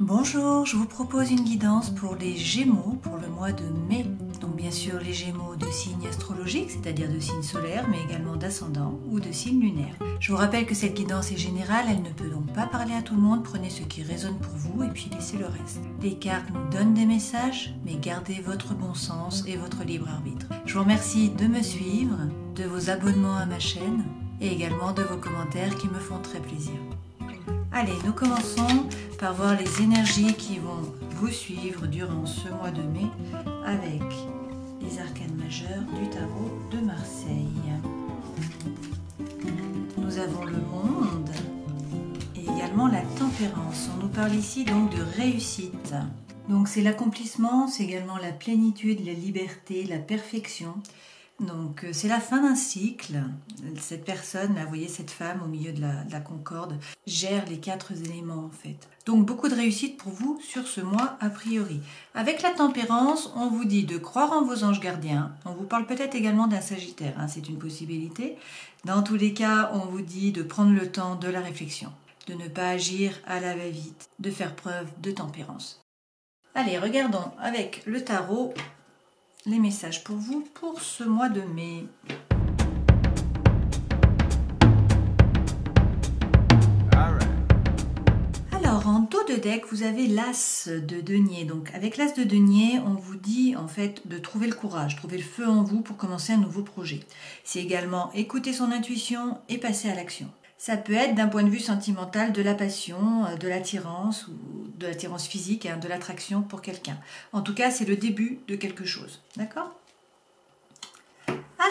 Bonjour, je vous propose une guidance pour les Gémeaux pour le mois de mai. Donc bien sûr les Gémeaux de signes astrologiques, c'est-à-dire de signes solaires, mais également d'ascendant ou de signes lunaires. Je vous rappelle que cette guidance est générale, elle ne peut donc pas parler à tout le monde, prenez ce qui résonne pour vous et puis laissez le reste. Les cartes nous donnent des messages, mais gardez votre bon sens et votre libre arbitre. Je vous remercie de me suivre, de vos abonnements à ma chaîne et également de vos commentaires qui me font très plaisir. Allez, nous commençons par voir les énergies qui vont vous suivre durant ce mois de mai avec les arcanes majeurs du tarot de Marseille. Nous avons le monde et également la tempérance. On nous parle ici donc de réussite. Donc c'est l'accomplissement, c'est également la plénitude, la liberté, la perfection. Donc c'est la fin d'un cycle. Cette personne, là, vous voyez cette femme au milieu de la concorde, gère les 4 éléments en fait. Donc beaucoup de réussite pour vous sur ce mois a priori. Avec la tempérance, on vous dit de croire en vos anges gardiens. On vous parle peut-être également d'un sagittaire, hein, c'est une possibilité. Dans tous les cas, on vous dit de prendre le temps de la réflexion, de ne pas agir à la va-vite, de faire preuve de tempérance. Allez, regardons avec le tarot les messages pour vous pour ce mois de mai. Alors en dos de deck vous avez l'as de denier. Donc avec l'as de denier on vous dit en fait de trouver le courage, trouver le feu en vous pour commencer un nouveau projet. C'est également écouter son intuition et passer à l'action. Ça peut être d'un point de vue sentimental de la passion, de l'attirance ou de l'attirance physique, hein, de l'attraction pour quelqu'un. En tout cas, c'est le début de quelque chose. D'accord ?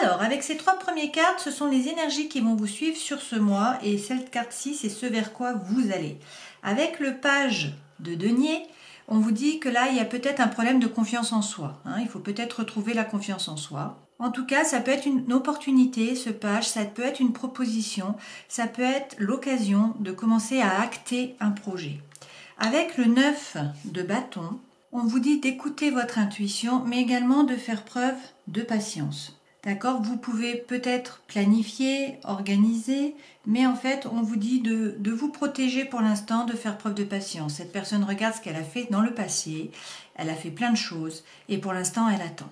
Alors, avec ces 3 premières cartes, ce sont les énergies qui vont vous suivre sur ce mois. Et cette carte-ci, c'est ce vers quoi vous allez. Avec le page de denier, on vous dit que là, il y a peut-être un problème de confiance en soi. Hein, il faut peut-être retrouver la confiance en soi. En tout cas, ça peut être une opportunité, ce page, ça peut être une proposition, ça peut être l'occasion de commencer à acter un projet. Avec le 9 de bâton, on vous dit d'écouter votre intuition, mais également de faire preuve de patience. D'accord ? Vous pouvez peut-être planifier, organiser, mais en fait, on vous dit de vous protéger pour l'instant, de faire preuve de patience. Cette personne regarde ce qu'elle a fait dans le passé, elle a fait plein de choses, et pour l'instant, elle attend.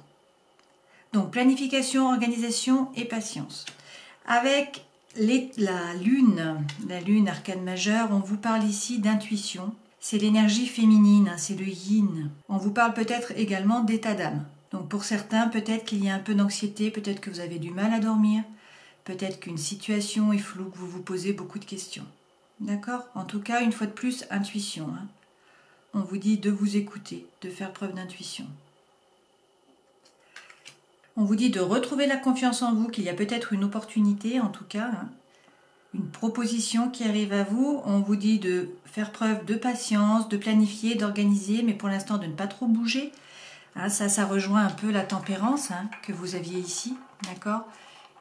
Donc, planification, organisation et patience. Avec la lune arcane majeure, on vous parle ici d'intuition. C'est l'énergie féminine, hein, c'est le yin. On vous parle peut-être également d'état d'âme. Donc pour certains, peut-être qu'il y a un peu d'anxiété, peut-être que vous avez du mal à dormir, peut-être qu'une situation est floue, que vous vous posez beaucoup de questions. D'accord ? En tout cas, une fois de plus, intuition. Hein. On vous dit de vous écouter, de faire preuve d'intuition. On vous dit de retrouver la confiance en vous, qu'il y a peut-être une opportunité en tout cas, hein, une proposition qui arrive à vous. On vous dit de faire preuve de patience, de planifier, d'organiser, mais pour l'instant de ne pas trop bouger. Hein, ça rejoint un peu la tempérance hein, que vous aviez ici, d'accord ?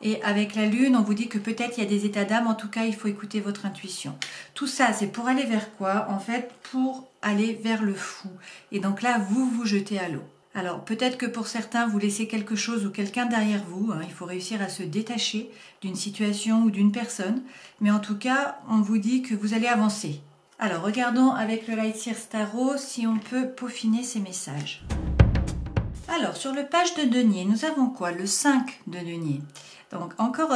Et avec la lune, on vous dit que peut-être il y a des états d'âme, en tout cas il faut écouter votre intuition. Tout ça, c'est pour aller vers quoi ? En fait, pour aller vers le fou. Et donc là, vous vous jetez à l'eau. Alors peut-être que pour certains, vous laissez quelque chose ou quelqu'un derrière vous. Hein, il faut réussir à se détacher d'une situation ou d'une personne. Mais en tout cas, on vous dit que vous allez avancer. Alors regardons avec le Light Seers Tarot si on peut peaufiner ces messages. Alors sur le page de denier, nous avons quoi ? Le 5 de denier. Donc encore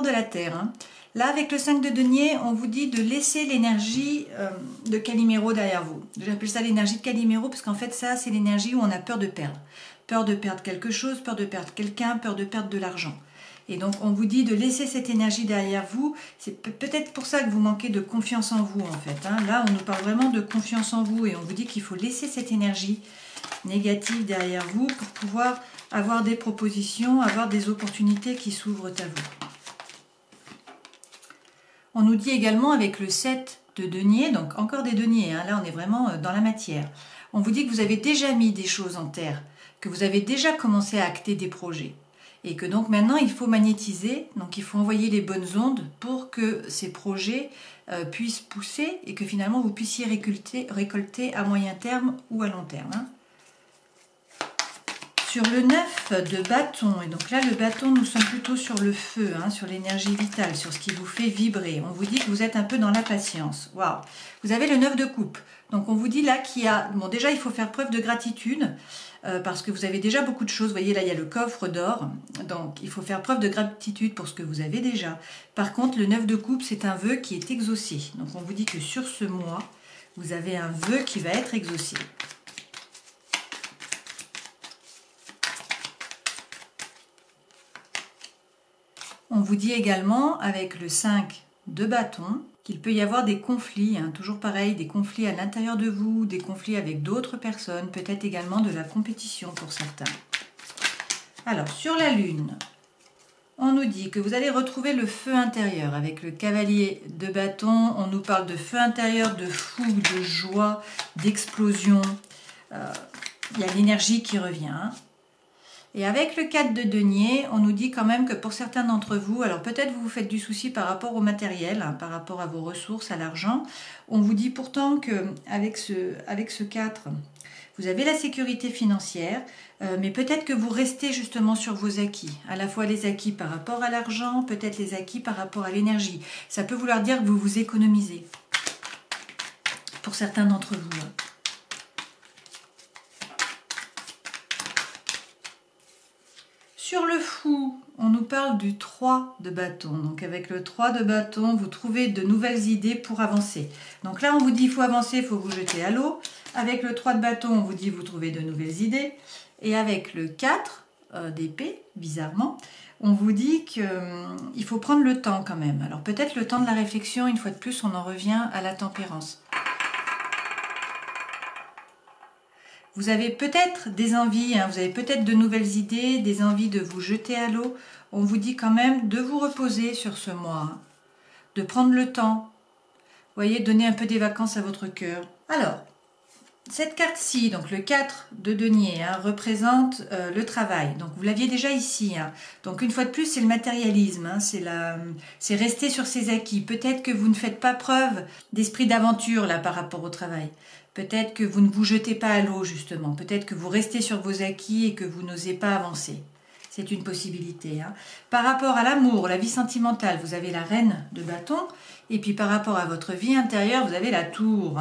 de la terre. Hein. Là, avec le 5 de denier, on vous dit de laisser l'énergie de Calimero derrière vous. J'appelle ça l'énergie de Calimero parce qu'en fait, ça, c'est l'énergie où on a peur de perdre. Peur de perdre quelque chose, peur de perdre quelqu'un, peur de perdre de l'argent. Et donc, on vous dit de laisser cette énergie derrière vous. C'est peut-être pour ça que vous manquez de confiance en vous, en fait. Hein. Là, on nous parle vraiment de confiance en vous et on vous dit qu'il faut laisser cette énergie négative derrière vous pour pouvoir avoir des propositions, avoir des opportunités qui s'ouvrent à vous. On nous dit également avec le 7 de denier, donc encore des deniers, hein, là on est vraiment dans la matière. On vous dit que vous avez déjà mis des choses en terre, que vous avez déjà commencé à acter des projets. Et que donc maintenant il faut magnétiser, donc il faut envoyer les bonnes ondes pour que ces projets puissent pousser et que finalement vous puissiez récolter à moyen terme ou à long terme. Hein. sur le 9 de bâton, et donc là le bâton, nous sommes plutôt sur le feu, hein, sur l'énergie vitale, sur ce qui vous fait vibrer. On vous dit que vous êtes un peu dans la patience. Waouh. Vous avez le 9 de coupe. Donc on vous dit là qu'il y a... Bon, déjà il faut faire preuve de gratitude, parce que vous avez déjà beaucoup de choses. Vous voyez là il y a le coffre d'or, donc il faut faire preuve de gratitude pour ce que vous avez déjà. Par contre le 9 de coupe, c'est un vœu qui est exaucé. Donc on vous dit que sur ce mois, vous avez un vœu qui va être exaucé. On vous dit également, avec le 5 de bâton, qu'il peut y avoir des conflits, hein, toujours pareil, des conflits à l'intérieur de vous, des conflits avec d'autres personnes, peut-être également de la compétition pour certains. Alors, sur la lune, on nous dit que vous allez retrouver le feu intérieur. Avec le cavalier de bâton, on nous parle de feu intérieur, de fougue, de joie, d'explosion. Il y a l'énergie qui revient, hein. Et avec le 4 de denier, on nous dit quand même que pour certains d'entre vous, alors peut-être vous vous faites du souci par rapport au matériel, hein, par rapport à vos ressources, à l'argent. On vous dit pourtant qu'avec ce 4, vous avez la sécurité financière, mais peut-être que vous restez justement sur vos acquis. À la fois les acquis par rapport à l'argent, peut-être les acquis par rapport à l'énergie. Ça peut vouloir dire que vous vous économisez. Pour certains d'entre vous. Sur le fou, on nous parle du 3 de bâton. Donc avec le 3 de bâton, vous trouvez de nouvelles idées pour avancer. Donc là, on vous dit il faut avancer, il faut vous jeter à l'eau. Avec le 3 de bâton, on vous dit vous trouvez de nouvelles idées. Et avec le 4 d'épée, bizarrement, on vous dit qu'il faut prendre le temps quand même. Alors peut-être le temps de la réflexion, une fois de plus, on en revient à la tempérance. Vous avez peut-être des envies, hein, vous avez peut-être de nouvelles idées, des envies de vous jeter à l'eau. On vous dit quand même de vous reposer sur ce mois, hein, de prendre le temps. Vous voyez, donner un peu des vacances à votre cœur. Alors, cette carte-ci, donc le 4 de denier, hein, représente le travail. Donc vous l'aviez déjà ici. Hein. Donc une fois de plus, c'est le matérialisme, hein, c'est rester sur ses acquis. Peut-être que vous ne faites pas preuve d'esprit d'aventure là par rapport au travail. Peut-être que vous ne vous jetez pas à l'eau justement. Peut-être que vous restez sur vos acquis et que vous n'osez pas avancer. C'est une possibilité. Hein. Par rapport à l'amour, la vie sentimentale, vous avez la reine de bâton. Et puis par rapport à votre vie intérieure, vous avez la tour.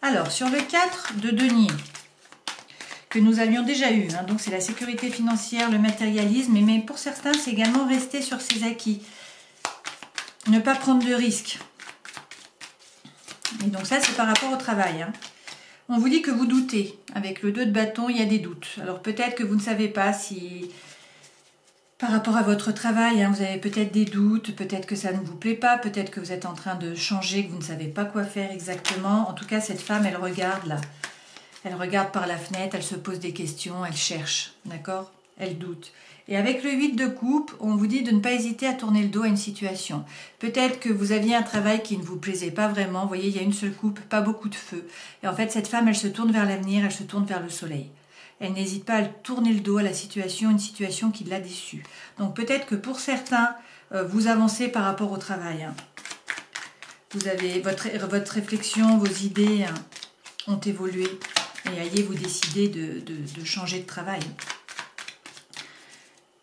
Alors, sur le 4 de denier, que nous avions déjà eu, hein, donc c'est la sécurité financière, le matérialisme, mais pour certains, c'est également rester sur ses acquis. Ne pas prendre de risques. Et donc ça, c'est par rapport au travail. Hein. On vous dit que vous doutez. Avec le 2 de bâton, il y a des doutes. Alors peut-être que vous ne savez pas si... Par rapport à votre travail, hein, vous avez peut-être des doutes, peut-être que ça ne vous plaît pas, peut-être que vous êtes en train de changer, que vous ne savez pas quoi faire exactement. En tout cas, cette femme, elle regarde là. Elle regarde par la fenêtre, elle se pose des questions, elle cherche, d'accord? Elle doute. Et avec le 8 de coupe, on vous dit de ne pas hésiter à tourner le dos à une situation. Peut-être que vous aviez un travail qui ne vous plaisait pas vraiment. Vous voyez, il y a une seule coupe, pas beaucoup de feu. Et en fait, cette femme, elle se tourne vers l'avenir, elle se tourne vers le soleil. Elle n'hésite pas à tourner le dos à la situation, une situation qui l'a déçue. Donc peut-être que pour certains, vous avancez par rapport au travail. Hein. Vous avez votre réflexion, vos idées hein, ont évolué. Et ayez vous décidé de changer de travail.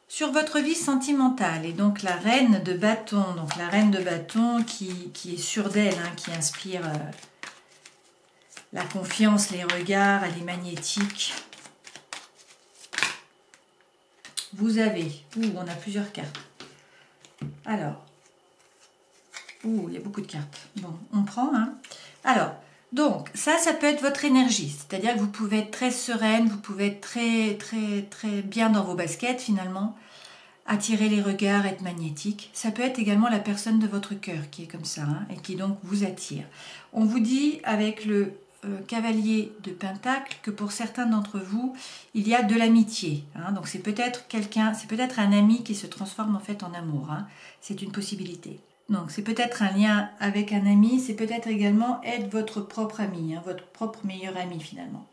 Sur votre vie sentimentale, et donc la reine de bâton, qui est sûre d'elle, hein, qui inspire la confiance, les regards, elle est magnétique. Vous avez, on a plusieurs cartes. Alors, il y a beaucoup de cartes. Bon, on prend, hein. Alors, donc, ça peut être votre énergie. C'est-à-dire que vous pouvez être très sereine, vous pouvez être très, très, très bien dans vos baskets, finalement. Attirer les regards, être magnétique. Ça peut être également la personne de votre cœur qui est comme ça, hein, et qui donc vous attire. On vous dit, avec le cavalier de pentacle, que pour certains d'entre vous, il y a de l'amitié. Hein, donc c'est peut-être quelqu'un, c'est peut-être un ami qui se transforme en fait en amour. Hein, c'est une possibilité. Donc c'est peut-être un lien avec un ami, c'est peut-être également être votre propre ami, hein, votre propre meilleur ami finalement.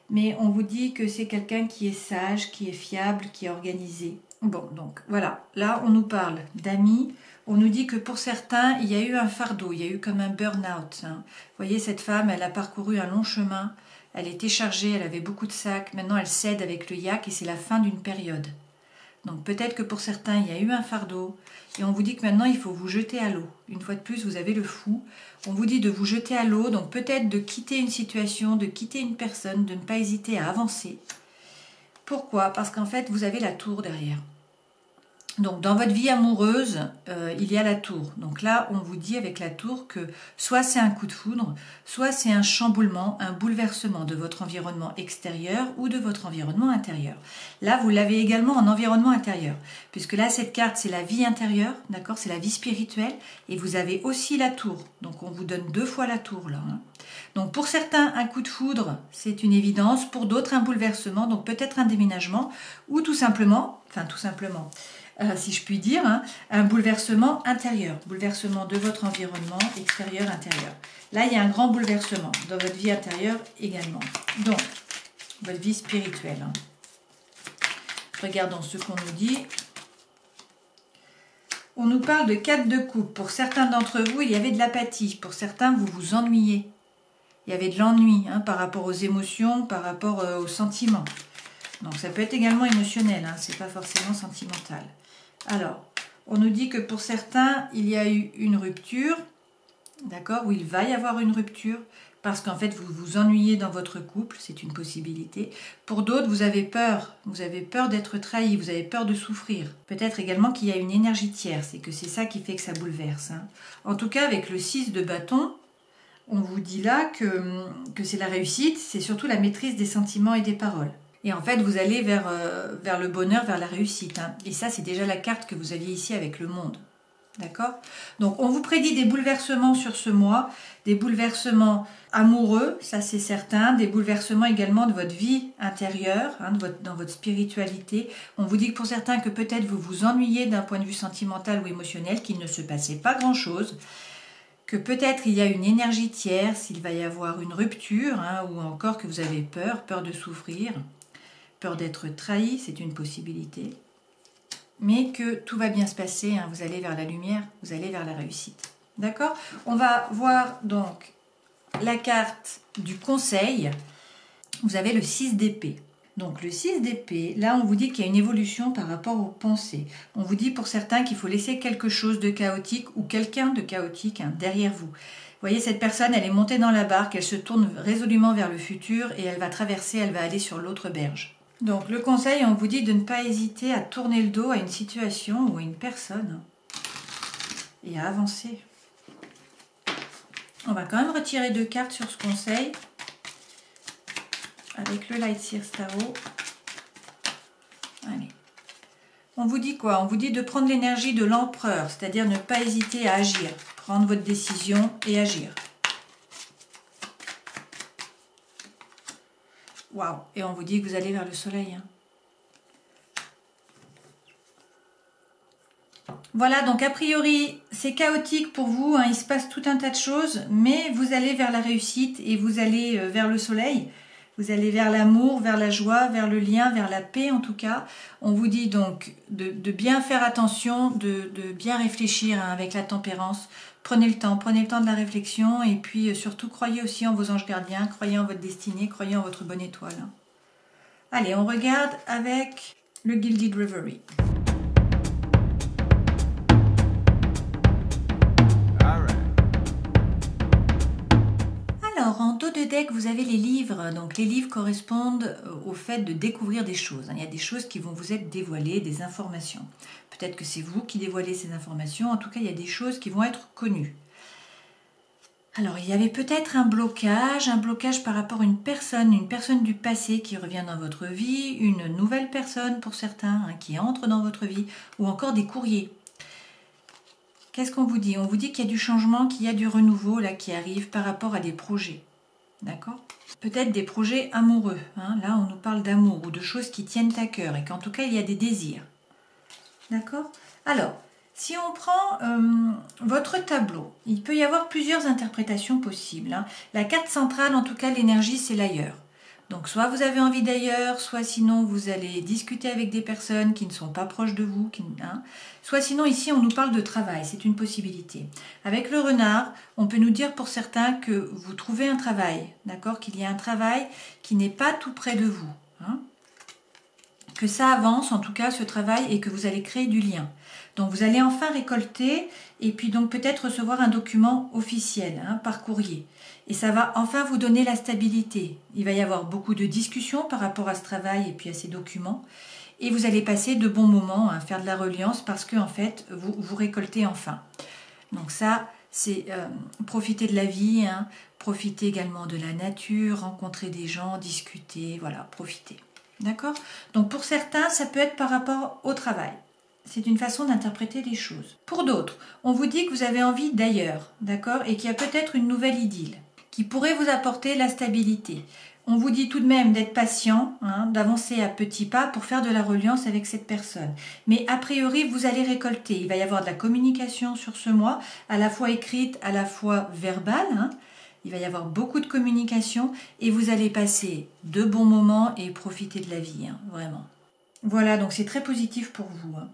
Mais on vous dit que c'est quelqu'un qui est sage, qui est fiable, qui est organisé. Bon, donc voilà, là on nous parle d'amis. On nous dit que pour certains, il y a eu un fardeau, il y a eu comme un burn-out. Hein. Vous voyez, cette femme, elle a parcouru un long chemin. elle était chargée, elle avait beaucoup de sacs, maintenant elle cède avec le yak et c'est la fin d'une période. Donc peut-être que pour certains, il y a eu un fardeau et on vous dit que maintenant, il faut vous jeter à l'eau. Une fois de plus, vous avez le fou. On vous dit de vous jeter à l'eau, donc peut-être de quitter une situation, de quitter une personne, de ne pas hésiter à avancer. Pourquoi? Parce qu'en fait, vous avez la tour derrière. Donc dans votre vie amoureuse, il y a la tour. Donc là, on vous dit avec la tour que soit c'est un coup de foudre, soit c'est un chamboulement, un bouleversement de votre environnement extérieur ou de votre environnement intérieur. Là, vous l'avez également en environnement intérieur, puisque là, cette carte, c'est la vie intérieure, d'accord? C'est la vie spirituelle, et vous avez aussi la tour. Donc on vous donne 2 fois la tour là. Donc pour certains, un coup de foudre, c'est une évidence. Pour d'autres, un bouleversement, donc peut-être un déménagement, ou tout simplement, si je puis dire, un bouleversement intérieur, bouleversement de votre environnement extérieur, intérieur. Là, il y a un grand bouleversement dans votre vie intérieure également. Donc, votre vie spirituelle. Regardons ce qu'on nous dit. On nous parle de 4 de coupe. Pour certains d'entre vous, il y avait de l'apathie. Pour certains, vous vous ennuyez. Il y avait de l'ennui par rapport aux émotions, par rapport aux sentiments. Donc, ça peut être également émotionnel, c'est pas forcément sentimental. Alors, on nous dit que pour certains, il y a eu une rupture, d'accord, ou il va y avoir une rupture, parce qu'en fait, vous vous ennuyez dans votre couple, c'est une possibilité. Pour d'autres, vous avez peur d'être trahi, vous avez peur de souffrir. Peut-être également qu'il y a une énergie tierce, et que c'est ça qui fait que ça bouleverse. En tout cas, avec le 6 de bâton, on vous dit là que c'est la réussite, c'est surtout la maîtrise des sentiments et des paroles. Et en fait, vous allez vers le bonheur, vers la réussite. Et ça, c'est déjà la carte que vous aviez ici avec le monde. D'accord? Donc, on vous prédit des bouleversements sur ce mois, des bouleversements amoureux, ça c'est certain, des bouleversements également de votre vie intérieure, dans votre spiritualité. On vous dit que pour certains, que peut-être vous vous ennuyez d'un point de vue sentimental ou émotionnel, qu'il ne se passait pas grand-chose, que peut-être il y a une énergie tierce, il va y avoir une rupture, ou encore que vous avez peur de souffrir. Peur d'être trahi, c'est une possibilité, mais que tout va bien se passer, vous allez vers la lumière, vous allez vers la réussite. D'accord? On va voir donc la carte du conseil. Vous avez le 6 d'épée. Donc le 6 d'épée, là on vous dit qu'il y a une évolution par rapport aux pensées. On vous dit pour certains qu'il faut laisser quelque chose de chaotique ou quelqu'un de chaotique derrière vous. Vous voyez, cette personne, elle est montée dans la barque, elle se tourne résolument vers le futur et elle va traverser, elle va aller sur l'autre berge. Donc le conseil, on vous dit de ne pas hésiter à tourner le dos à une situation ou à une personne et à avancer. On va quand même retirer 2 cartes sur ce conseil avec le Light Seers Tarot. Allez. On vous dit quoi? On vous dit de prendre l'énergie de l'empereur, c'est-à-dire ne pas hésiter à agir, prendre votre décision et agir. Waouh! Et on vous dit que vous allez vers le soleil. Voilà, donc a priori, c'est chaotique pour vous. Il se passe tout un tas de choses, mais vous allez vers la réussite et vous allez vers le soleil. Vous allez vers l'amour, vers la joie, vers le lien, vers la paix en tout cas. On vous dit donc de bien faire attention, de bien réfléchir avec la tempérance. Prenez le temps de la réflexion et puis surtout croyez aussi en vos anges gardiens, croyez en votre destinée, croyez en votre bonne étoile. Allez, on regarde avec le Gilded Reverie. Alors, en dos de deck, vous avez les livres. Donc, les livres correspondent au fait de découvrir des choses. Il y a des choses qui vont vous être dévoilées, des informations. Peut-être que c'est vous qui dévoilez ces informations. En tout cas, il y a des choses qui vont être connues. Alors, il y avait peut-être un blocage par rapport à une personne du passé qui revient dans votre vie, une nouvelle personne pour certains qui entre dans votre vie, ou encore des courriers. Qu'est-ce qu'on vous dit? On vous dit qu'il y a du changement, qu'il y a du renouveau là qui arrive par rapport à des projets. D'accord? Peut-être des projets amoureux. Là, on nous parle d'amour ou de choses qui tiennent à cœur et qu'en tout cas, il y a des désirs. D'accord? Alors, si on prend votre tableau, il peut y avoir plusieurs interprétations possibles. La carte centrale, en tout cas, l'énergie, c'est l'ailleurs. Donc soit vous avez envie d'ailleurs, soit sinon vous allez discuter avec des personnes qui ne sont pas proches de vous, soit sinon ici on nous parle de travail, c'est une possibilité. Avec le renard, on peut nous dire pour certains que vous trouvez un travail, d'accord, qu'il y a un travail qui n'est pas tout près de vous, hein, que ça avance en tout cas ce travail et que vous allez créer du lien. Donc vous allez enfin récolter et puis donc peut-être recevoir un document officiel, hein, par courrier. Et ça va enfin vous donner la stabilité. Il va y avoir beaucoup de discussions par rapport à ce travail et puis à ces documents. Et vous allez passer de bons moments à faire de la reliance parce que en fait, vous récoltez enfin. Donc ça, c'est profiter de la vie, hein, profiter également de la nature, rencontrer des gens, discuter, voilà, profiter. D'accord? Donc pour certains, ça peut être par rapport au travail. C'est une façon d'interpréter les choses. Pour d'autres, on vous dit que vous avez envie d'ailleurs, d'accord, et qu'il y a peut-être une nouvelle idylle qui pourrait vous apporter la stabilité. On vous dit tout de même d'être patient, hein, d'avancer à petits pas pour faire de la reliance avec cette personne. Mais a priori, vous allez récolter. Il va y avoir de la communication sur ce mois, à la fois écrite, à la fois verbale, hein. Il va y avoir beaucoup de communication et vous allez passer de bons moments et profiter de la vie, hein, vraiment. Voilà, donc c'est très positif pour vous, hein.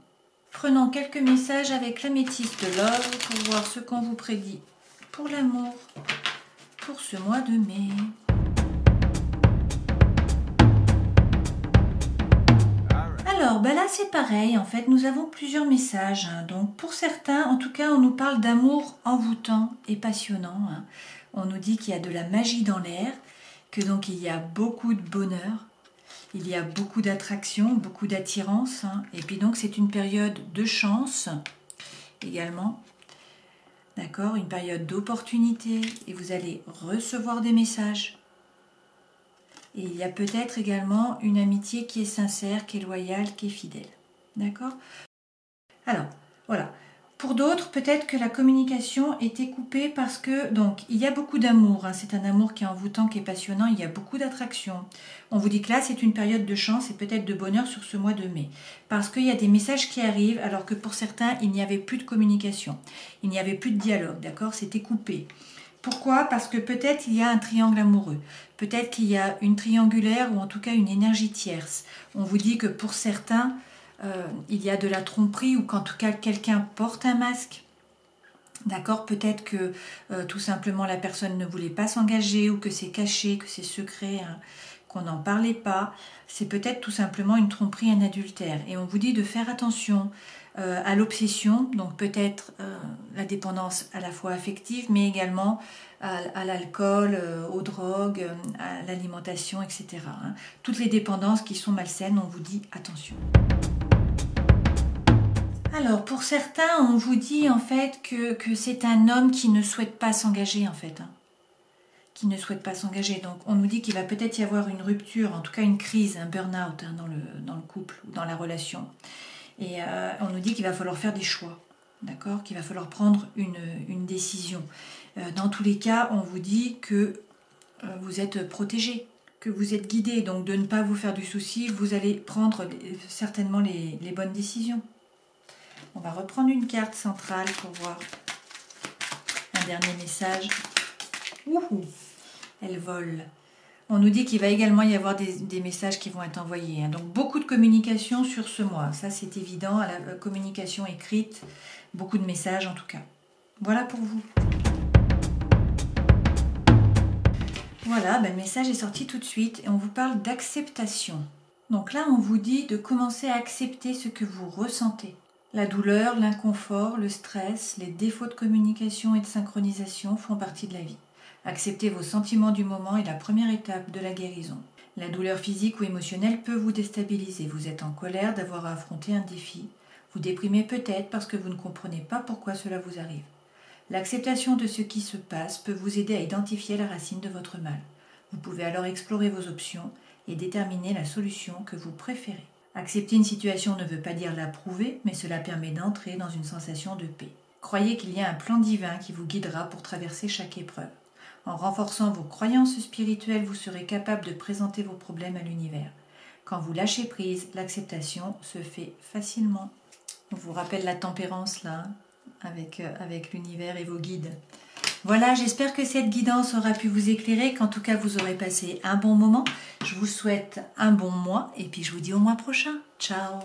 Prenons quelques messages avec l'améthyste Love pour voir ce qu'on vous prédit pour l'amour pour ce mois de mai. Alors, ben là c'est pareil, en fait, nous avons plusieurs messages, hein. Donc pour certains, en tout cas, on nous parle d'amour envoûtant et passionnant, hein. On nous dit qu'il y a de la magie dans l'air, que donc il y a beaucoup de bonheur, il y a beaucoup d'attraction, beaucoup d'attirance, hein. Et puis donc c'est une période de chance également, d'accord, une période d'opportunité, et vous allez recevoir des messages. Et il y a peut-être également une amitié qui est sincère, qui est loyale, qui est fidèle, d'accord. Alors, voilà. Pour d'autres, peut-être que la communication était coupée parce que, donc, il y a beaucoup d'amour, hein. C'est un amour qui est envoûtant, qui est passionnant, il y a beaucoup d'attraction. On vous dit que là, c'est une période de chance et peut-être de bonheur sur ce mois de mai. Parce qu'il y a des messages qui arrivent, alors que pour certains, il n'y avait plus de communication. Il n'y avait plus de dialogue, d'accord? C'était coupé. Pourquoi? Parce que peut-être il y a un triangle amoureux. Peut-être qu'il y a une triangulaire ou en tout cas une énergie tierce. On vous dit que pour certains, il y a de la tromperie ou qu'en tout cas quelqu'un porte un masque. D'accord, peut-être que tout simplement la personne ne voulait pas s'engager ou que c'est caché, que c'est secret, hein, qu'on n'en parlait pas. C'est peut-être tout simplement une tromperie, un adultère. Et on vous dit de faire attention à l'obsession, donc peut-être la dépendance à la fois affective, mais également à l'alcool, aux drogues, à l'alimentation, etc. Hein. Toutes les dépendances qui sont malsaines, on vous dit attention. Alors, pour certains, on vous dit en fait que c'est un homme qui ne souhaite pas s'engager, en fait. Hein. Qui ne souhaite pas s'engager. Donc, on nous dit qu'il va peut-être y avoir une rupture, en tout cas une crise, un burn-out, hein, dans le couple ou dans la relation. Et on nous dit qu'il va falloir faire des choix, d'accord, qu'il va falloir prendre une décision. Dans tous les cas, on vous dit que vous êtes protégé, que vous êtes guidé, donc de ne pas vous faire du souci, vous allez prendre certainement les bonnes décisions. On va reprendre une carte centrale pour voir un dernier message. Ouhou, elle vole. On nous dit qu'il va également y avoir des messages qui vont être envoyés. Hein. Donc beaucoup de communication sur ce mois. Ça c'est évident, à la communication écrite, beaucoup de messages en tout cas. Voilà pour vous. Voilà, ben, le message est sorti tout de suite et on vous parle d'acceptation. Donc là on vous dit de commencer à accepter ce que vous ressentez. La douleur, l'inconfort, le stress, les défauts de communication et de synchronisation font partie de la vie. Accepter vos sentiments du moment est la première étape de la guérison. La douleur physique ou émotionnelle peut vous déstabiliser. Vous êtes en colère d'avoir à affronter un défi. Vous déprimez peut-être parce que vous ne comprenez pas pourquoi cela vous arrive. L'acceptation de ce qui se passe peut vous aider à identifier la racine de votre mal. Vous pouvez alors explorer vos options et déterminer la solution que vous préférez. Accepter une situation ne veut pas dire l'approuver, mais cela permet d'entrer dans une sensation de paix. Croyez qu'il y a un plan divin qui vous guidera pour traverser chaque épreuve. En renforçant vos croyances spirituelles, vous serez capable de présenter vos problèmes à l'univers. Quand vous lâchez prise, l'acceptation se fait facilement. On vous rappelle la tempérance là, avec l'univers et vos guides. Voilà, j'espère que cette guidance aura pu vous éclairer, qu'en tout cas vous aurez passé un bon moment. Je vous souhaite un bon mois et puis je vous dis au mois prochain. Ciao!